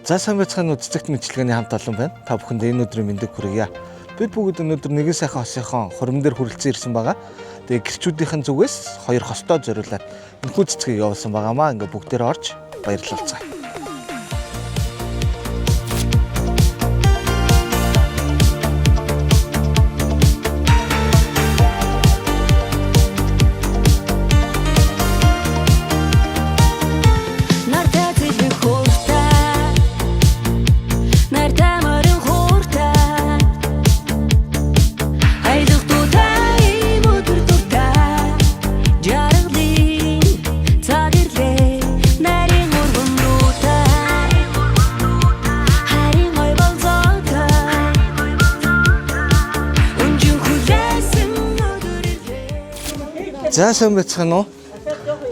За сайн байцгаана уу цэцэгт мэдлэгээний хамт олон байна. Та бүхэнд энэ өдрийн мэндийг хүргье. Бид бүгд өнөөдөр нэгэн сайхан хосынхон хурим дээр хүрэлцэн ирсэн байгаа. Тэгээ гэрчүүдийн зүгээс хоёр хостоо зориулаад энэхүү цэцгийг явуулсан байгаамаа. Ингээ бүгдээр орж баярлалцгаая. За сайн байцгаана уу?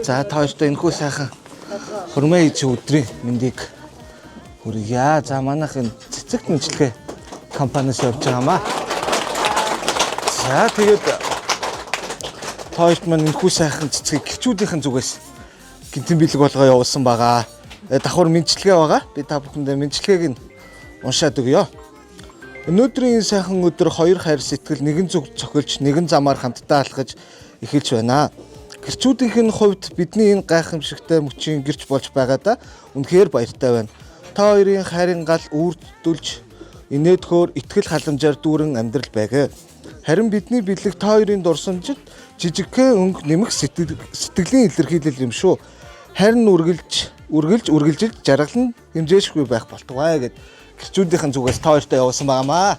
За та хоёртой энэхүү сайхан хурмын иж өдрийн мэндийг хүргье. За манайх энэ цэцэгт мэдлэгээ компаниас явж байгаамаа. За тэгээд та хоёрт маань энэхүү сайхан цэцгийг гэрчүүдийн зүгээс гинтэн бэлэг болгоо явуулсан байгаа. Давхар мэдлэгээ байгаа. Би та бүхэндээ мэдлэгээг нь уншаад өгье. Өнөөдрийн энэ сайхан өдөр хоёр хайр сэтгэл нэгэн зүг цохилж нэгэн замаар хамтдаа алхаж эхэлж байна. Гэрчүүдийнх нь хувьд бидний энэ гайхамшигтай мөчийн гэрч болж байгаадаа үнэхээр баяртай байна. Та хоёрын хайрын гал үрдүүлж инээдхөөр итгэл халамжаар дүүрэн амьдрал байгээ. Харин бидний бэлэг та хоёрын дурсамжид жижигхэн өнгө нэмэх сэтгэлийн илэрхийлэл юм шүү. Харин үргэлжилж жаргал нь хэмжээшгүй байх болтугай гэд гэрчүүдийнх нь зүгээс та хоёртой явуулсан байнамаа.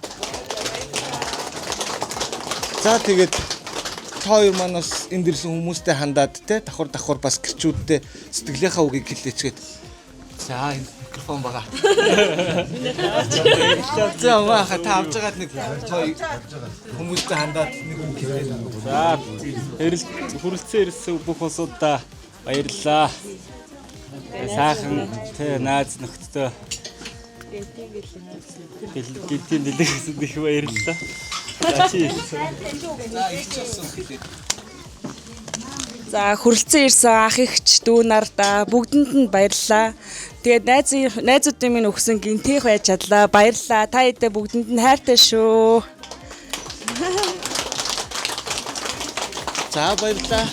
За тэгээд та хоёр манаас энд ирсэн хүмүүстэй хандаад те давхар бас гэрчүүдтэй сэтгэлийнхаа үгийг хэлээчгээд. За энэ микрофон байгаа. За мааха та авч байгаад нэг хүмүүстэй хандаад нэг үг хэлээ. За хүрэлцэн ирсэн бүх улсуудаа баярлалаа. Сайхан тэ найз нөхдөд гинтийн дэлгэсэн их баярлалаа. За хүрэлцэн ирсэн ах эгч дүү нартаа бүгдэнд нь баярлалаа. Тэгээд найзуудын минь өгсөн гинтих байж чадлаа. Баярлалаа. Та хэдэ бүгдэнд нь хайртай шүү. За баярлалаа.